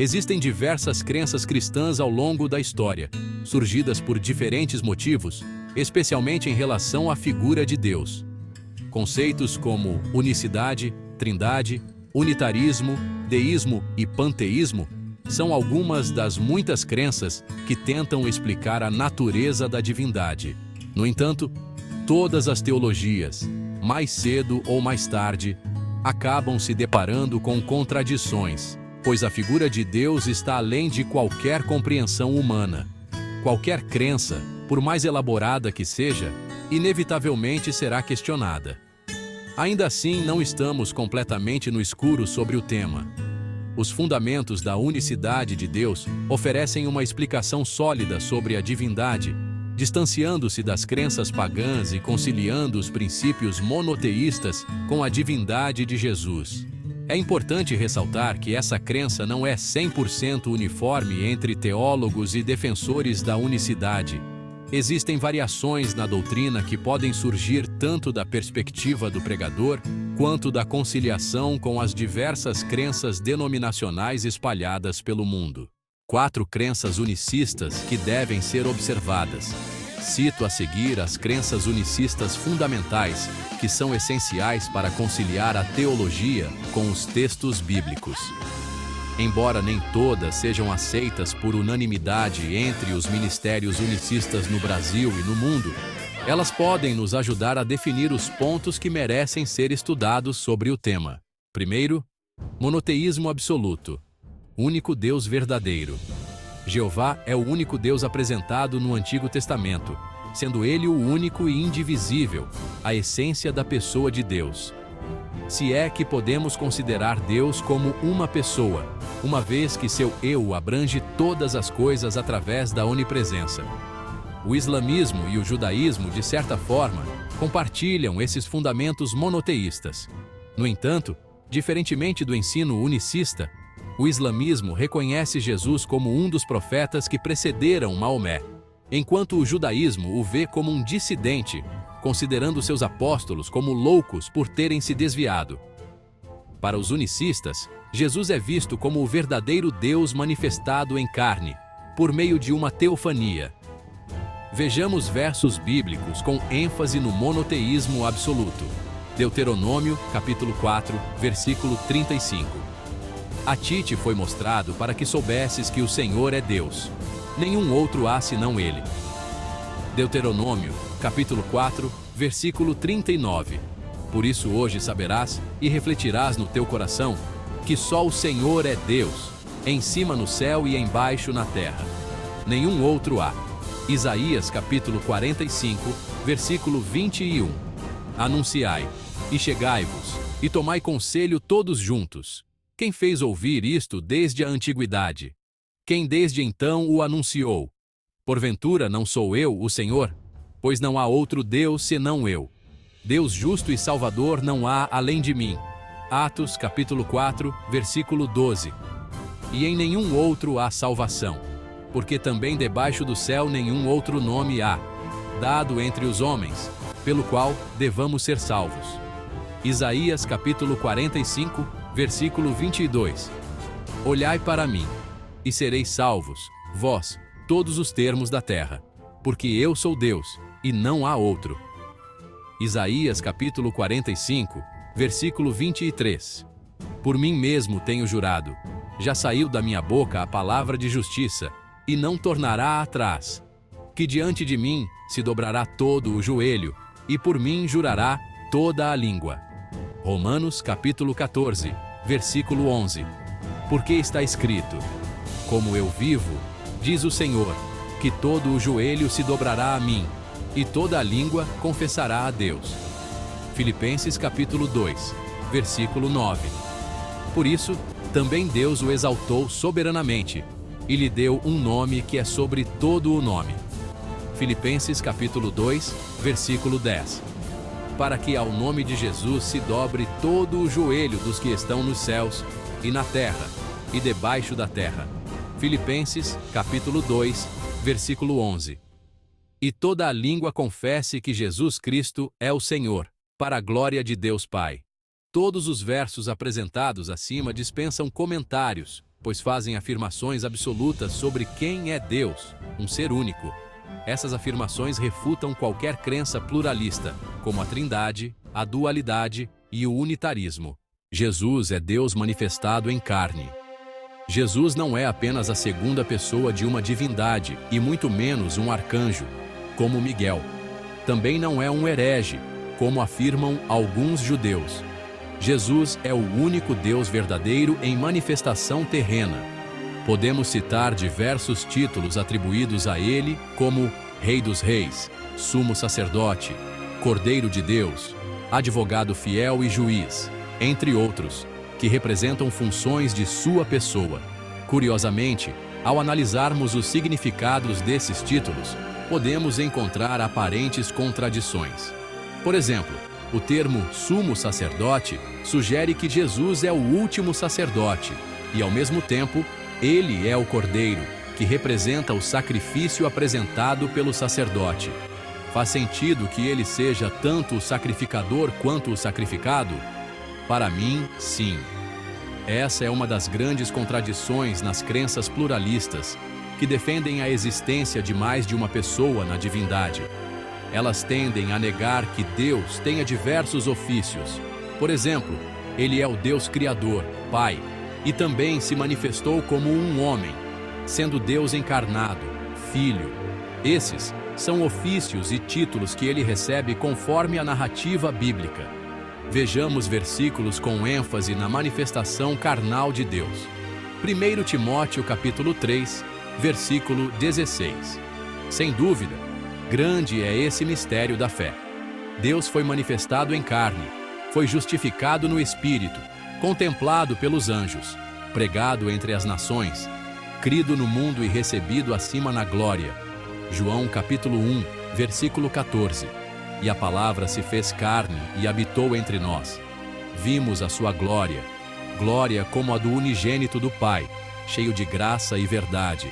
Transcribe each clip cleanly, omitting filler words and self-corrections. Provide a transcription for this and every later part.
Existem diversas crenças cristãs ao longo da história, surgidas por diferentes motivos, especialmente em relação à figura de Deus. Conceitos como unicidade, trindade, unitarismo, deísmo e panteísmo são algumas das muitas crenças que tentam explicar a natureza da divindade. No entanto, todas as teologias, mais cedo ou mais tarde, acabam se deparando com contradições, pois a figura de Deus está além de qualquer compreensão humana. Qualquer crença, por mais elaborada que seja, inevitavelmente será questionada. Ainda assim, não estamos completamente no escuro sobre o tema. Os fundamentos da unicidade de Deus oferecem uma explicação sólida sobre a divindade, distanciando-se das crenças pagãs e conciliando os princípios monoteístas com a divindade de Jesus. É importante ressaltar que essa crença não é 100% uniforme entre teólogos e defensores da unicidade. Existem variações na doutrina que podem surgir tanto da perspectiva do pregador, quanto da conciliação com as diversas crenças denominacionais espalhadas pelo mundo. 4 crenças unicistas que devem ser observadas. Cito a seguir as crenças unicistas fundamentais, que são essenciais para conciliar a teologia com os textos bíblicos. Embora nem todas sejam aceitas por unanimidade entre os ministérios unicistas no Brasil e no mundo, elas podem nos ajudar a definir os pontos que merecem ser estudados sobre o tema. Primeiro, monoteísmo absoluto. Único Deus verdadeiro. Jeová é o único Deus apresentado no Antigo Testamento, sendo ele o único e indivisível, a essência da pessoa de Deus. Se é que podemos considerar Deus como uma pessoa, uma vez que seu eu abrange todas as coisas através da onipresença. O islamismo e o judaísmo, de certa forma, compartilham esses fundamentos monoteístas. No entanto, diferentemente do ensino unicista, o islamismo reconhece Jesus como um dos profetas que precederam Maomé, enquanto o judaísmo o vê como um dissidente, considerando seus apóstolos como loucos por terem se desviado. Para os unicistas, Jesus é visto como o verdadeiro Deus manifestado em carne, por meio de uma teofania. Vejamos versos bíblicos com ênfase no monoteísmo absoluto. Deuteronômio, capítulo 4, versículo 35. A ti te foi mostrado para que soubesses que o Senhor é Deus. Nenhum outro há senão Ele. Deuteronômio, capítulo 4, versículo 39. Por isso hoje saberás e refletirás no teu coração que só o Senhor é Deus, em cima no céu e embaixo na terra. Nenhum outro há. Isaías, capítulo 45, versículo 21. Anunciai, e chegai-vos, e tomai conselho todos juntos. Quem fez ouvir isto desde a antiguidade? Quem desde então o anunciou? Porventura não sou eu, o Senhor? Pois não há outro Deus senão eu. Deus justo e salvador não há além de mim. Atos, capítulo 4, versículo 12. E em nenhum outro há salvação, porque também debaixo do céu nenhum outro nome há, dado entre os homens, pelo qual devamos ser salvos. Isaías, capítulo 45, versículo 22. Olhai para mim, e sereis salvos, vós, todos os termos da terra, porque eu sou Deus, e não há outro. Isaías, capítulo 45, versículo 23. Por mim mesmo tenho jurado, já saiu da minha boca a palavra de justiça, e não tornará atrás, que diante de mim se dobrará todo o joelho, e por mim jurará toda a língua. Romanos, capítulo 14, versículo 11. Porque está escrito: como eu vivo, diz o Senhor, que todo o joelho se dobrará a mim, e toda a língua confessará a Deus. Filipenses, capítulo 2, versículo 9. Por isso, também Deus o exaltou soberanamente, e lhe deu um nome que é sobre todo o nome. Filipenses, capítulo 2, versículo 10. Para que ao nome de Jesus se dobre todo o joelho dos que estão nos céus, e na terra, e debaixo da terra. Filipenses, capítulo 2, versículo 11. E toda a língua confesse que Jesus Cristo é o Senhor, para a glória de Deus Pai. Todos os versos apresentados acima dispensam comentários, pois fazem afirmações absolutas sobre quem é Deus, um ser único. Essas afirmações refutam qualquer crença pluralista, como a Trindade, a dualidade e o unitarismo. Jesus é Deus manifestado em carne. Jesus não é apenas a segunda pessoa de uma divindade, e muito menos um arcanjo, como Miguel. Também não é um herege, como afirmam alguns judeus. Jesus é o único Deus verdadeiro em manifestação terrena. Podemos citar diversos títulos atribuídos a ele, como Rei dos Reis, Sumo Sacerdote, Cordeiro de Deus, Advogado Fiel e Juiz, entre outros, que representam funções de sua pessoa. Curiosamente, ao analisarmos os significados desses títulos, podemos encontrar aparentes contradições. Por exemplo, o termo sumo sacerdote sugere que Jesus é o último sacerdote e, ao mesmo tempo, ele é o cordeiro, que representa o sacrifício apresentado pelo sacerdote. Faz sentido que ele seja tanto o sacrificador quanto o sacrificado? Para mim, sim. Essa é uma das grandes contradições nas crenças pluralistas, que defendem a existência de mais de uma pessoa na divindade. Elas tendem a negar que Deus tenha diversos ofícios. Por exemplo, ele é o Deus Criador, Pai, e também se manifestou como um homem, sendo Deus encarnado, Filho. Esses são ofícios e títulos que ele recebe conforme a narrativa bíblica. Vejamos versículos com ênfase na manifestação carnal de Deus. 1 Timóteo capítulo 3, versículo 16. Sem dúvida, grande é esse mistério da fé. Deus foi manifestado em carne, foi justificado no Espírito, contemplado pelos anjos, pregado entre as nações, crido no mundo e recebido acima na glória. João capítulo 1, versículo 14. E a palavra se fez carne e habitou entre nós. Vimos a sua glória, glória como a do unigênito do Pai, cheio de graça e verdade.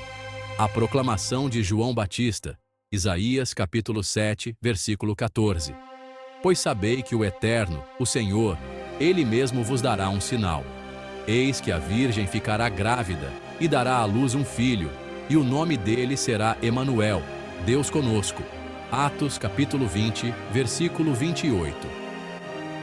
A proclamação de João Batista, Isaías capítulo 7, versículo 14. Pois sabei que o Eterno, o Senhor, Ele mesmo vos dará um sinal. Eis que a Virgem ficará grávida e dará à luz um filho, e o nome dele será Emanuel, Deus conosco. Atos capítulo 20, versículo 28.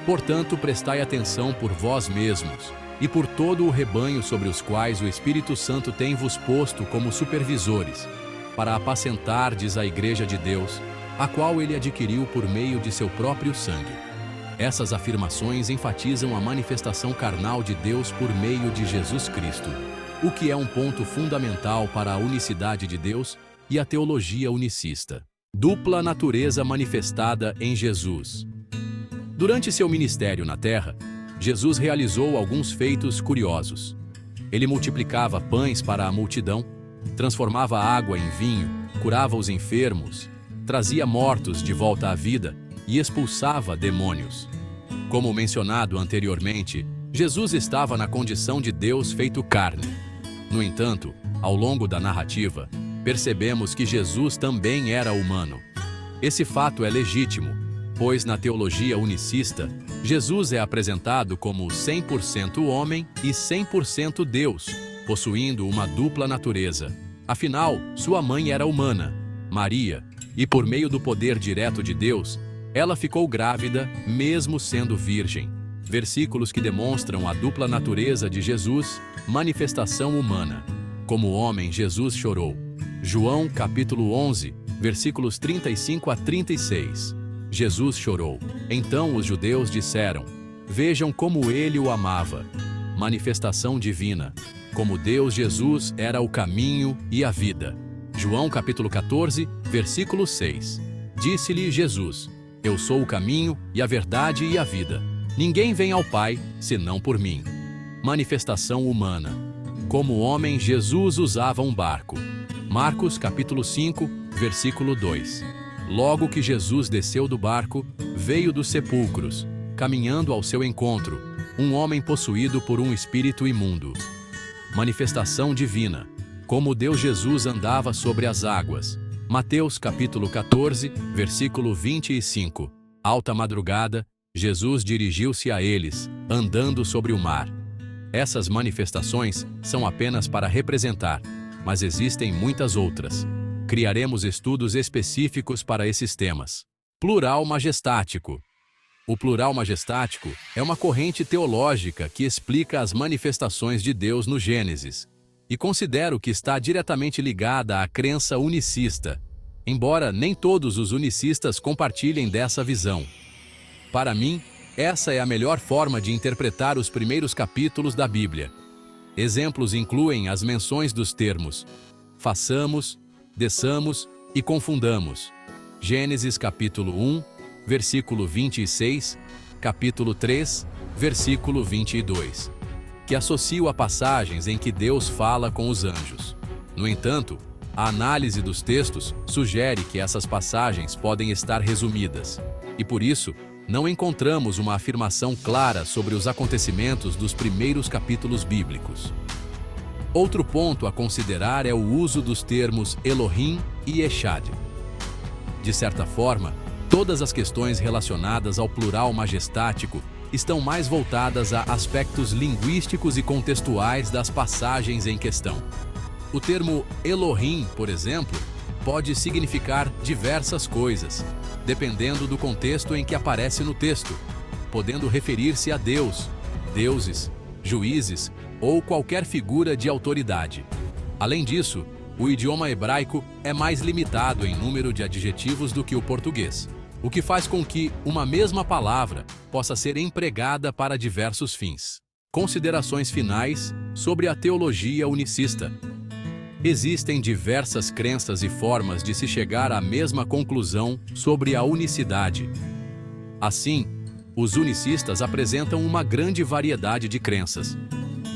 Portanto, prestai atenção por vós mesmos e por todo o rebanho sobre os quais o Espírito Santo tem vos posto como supervisores, para apacentardes a igreja de Deus, a qual ele adquiriu por meio de seu próprio sangue. Essas afirmações enfatizam a manifestação carnal de Deus por meio de Jesus Cristo, o que é um ponto fundamental para a unicidade de Deus e a teologia unicista. Dupla natureza manifestada em Jesus. Durante seu ministério na terra, Jesus realizou alguns feitos curiosos. Ele multiplicava pães para a multidão, transformava água em vinho, curava os enfermos, trazia mortos de volta à vida e expulsava demônios. Como mencionado anteriormente, Jesus estava na condição de Deus feito carne. No entanto, ao longo da narrativa, percebemos que Jesus também era humano. Esse fato é legítimo, pois na teologia unicista, Jesus é apresentado como 100% homem e 100% Deus, possuindo uma dupla natureza. Afinal, sua mãe era humana, Maria, e por meio do poder direto de Deus, ela ficou grávida, mesmo sendo virgem. Versículos que demonstram a dupla natureza de Jesus, manifestação humana. Como homem, Jesus chorou. João capítulo 11, versículos 35 a 36. Jesus chorou. Então os judeus disseram: vejam como ele o amava. Manifestação divina. Como Deus, Jesus era o caminho e a vida. João capítulo 14, versículo 6. Disse-lhe Jesus: eu sou o caminho e a verdade e a vida. Ninguém vem ao Pai, senão por mim. Manifestação humana. Como homem, Jesus usava um barco. Marcos capítulo 5, versículo 2. Logo que Jesus desceu do barco, veio dos sepulcros, caminhando ao seu encontro, um homem possuído por um espírito imundo. Manifestação divina. Como Deus Jesus andava sobre as águas. Mateus capítulo 14, versículo 25. Alta madrugada, Jesus dirigiu-se a eles, andando sobre o mar. Essas manifestações são apenas para representar, mas existem muitas outras. Criaremos estudos específicos para esses temas. Plural majestático. O plural majestático é uma corrente teológica que explica as manifestações de Deus no Gênesis, e considero que está diretamente ligada à crença unicista, embora nem todos os unicistas compartilhem dessa visão. Para mim, essa é a melhor forma de interpretar os primeiros capítulos da Bíblia. Exemplos incluem as menções dos termos façamos, desçamos e confundamos. Gênesis capítulo 1, versículo 26, capítulo 3, versículo 22, que associo a passagens em que Deus fala com os anjos. No entanto, a análise dos textos sugere que essas passagens podem estar resumidas, e por isso, não encontramos uma afirmação clara sobre os acontecimentos dos primeiros capítulos bíblicos. Outro ponto a considerar é o uso dos termos Elohim e Echad. De certa forma, todas as questões relacionadas ao plural majestático estão mais voltadas a aspectos linguísticos e contextuais das passagens em questão. O termo Elohim, por exemplo, pode significar diversas coisas, dependendo do contexto em que aparece no texto, podendo referir-se a Deus, deuses, juízes ou qualquer figura de autoridade. Além disso, o idioma hebraico é mais limitado em número de adjetivos do que o português, o que faz com que uma mesma palavra possa ser empregada para diversos fins. Considerações finais sobre a teologia unicista. Existem diversas crenças e formas de se chegar à mesma conclusão sobre a unicidade. Assim, os unicistas apresentam uma grande variedade de crenças.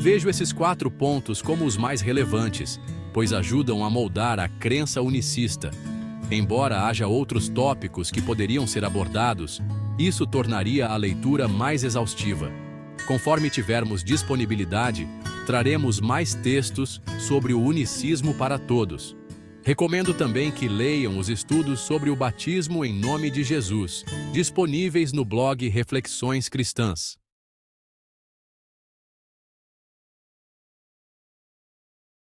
Vejo esses 4 pontos como os mais relevantes, pois ajudam a moldar a crença unicista. Embora haja outros tópicos que poderiam ser abordados, isso tornaria a leitura mais exaustiva. Conforme tivermos disponibilidade, traremos mais textos sobre o unicismo para todos. Recomendo também que leiam os estudos sobre o batismo em nome de Jesus, disponíveis no blog Reflexões Cristãs.